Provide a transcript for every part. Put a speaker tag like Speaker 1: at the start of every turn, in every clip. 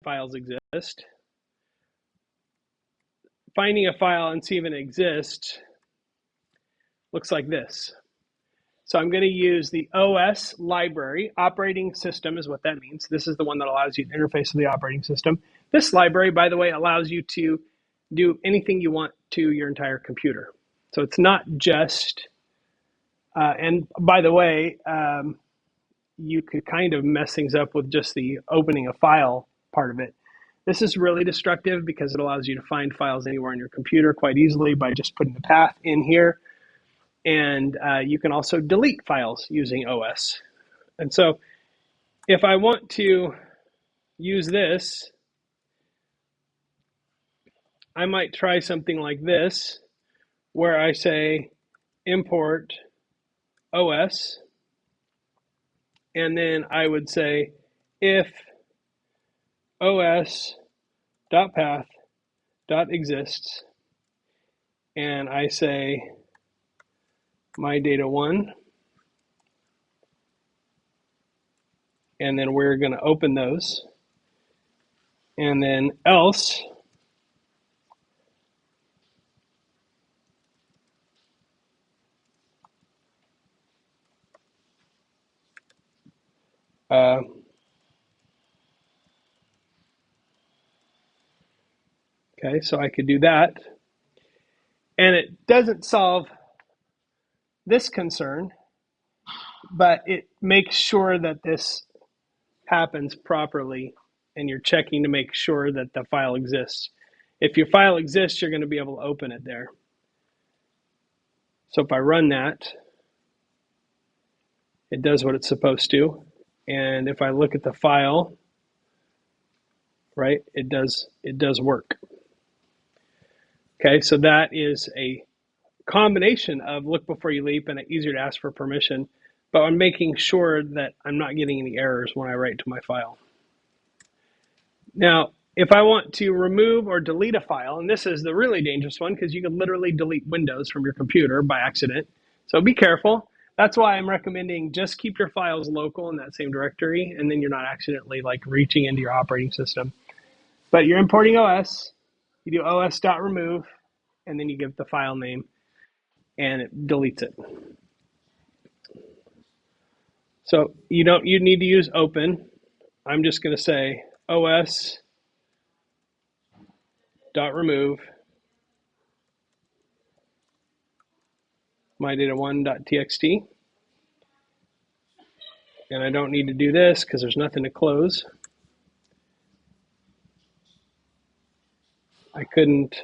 Speaker 1: files exist. Finding a file and see if it exists looks like this. So I'm going to use the OS library. Operating system is what that means. This is the one that allows you to interface with the operating system. This library, by the way, allows you to do anything you want to your entire computer. So it's not just, and by the way, you could kind of mess things up with just the opening a file part of it. This is really destructive because it allows you to find files anywhere on your computer quite easily by just putting the path in here. And you can also delete files using OS. And so if I want to use this, I might try something like this, where I say import OS, and then I would say if os.path.exists, and I say my data1, and then we're going to open those, and then else okay, so I could do that, and it doesn't solve this concern, but it makes sure that this happens properly, and you're checking to make sure that the file exists. If your file exists, you're going to be able to open it there. So if I run that, it does what it's supposed to. And if I look at the file, right, it does work. Okay, so that is a combination of look before you leap and easier to ask for permission, but I'm making sure that I'm not getting any errors when I write to my file. Now, if I want to remove or delete a file, and this is the really dangerous one because you can literally delete Windows from your computer by accident, so be careful. That's why I'm recommending just keep your files local in that same directory, and then you're not accidentally like reaching into your operating system. But you're importing OS, you do os.remove, and then you give the file name, and it deletes it. So you need to use open. I'm just going to say os.remove mydata1.txt. And I don't need to do this because there's nothing to close. I couldn't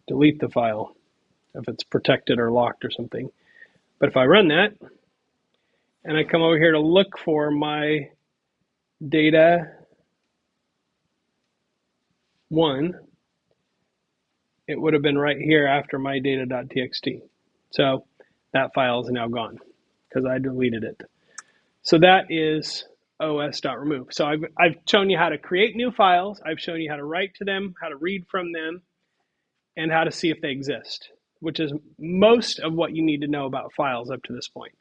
Speaker 1: delete the file if it's protected or locked or something. But if I run that, and I come over here to look for my data1, it would have been right here after my data.txt. So that file is now gone because I deleted it. So that is os.remove. So I've shown you how to create new files. I've shown you how to write to them, how to read from them, and how to see if they exist, which is most of what you need to know about files up to this point.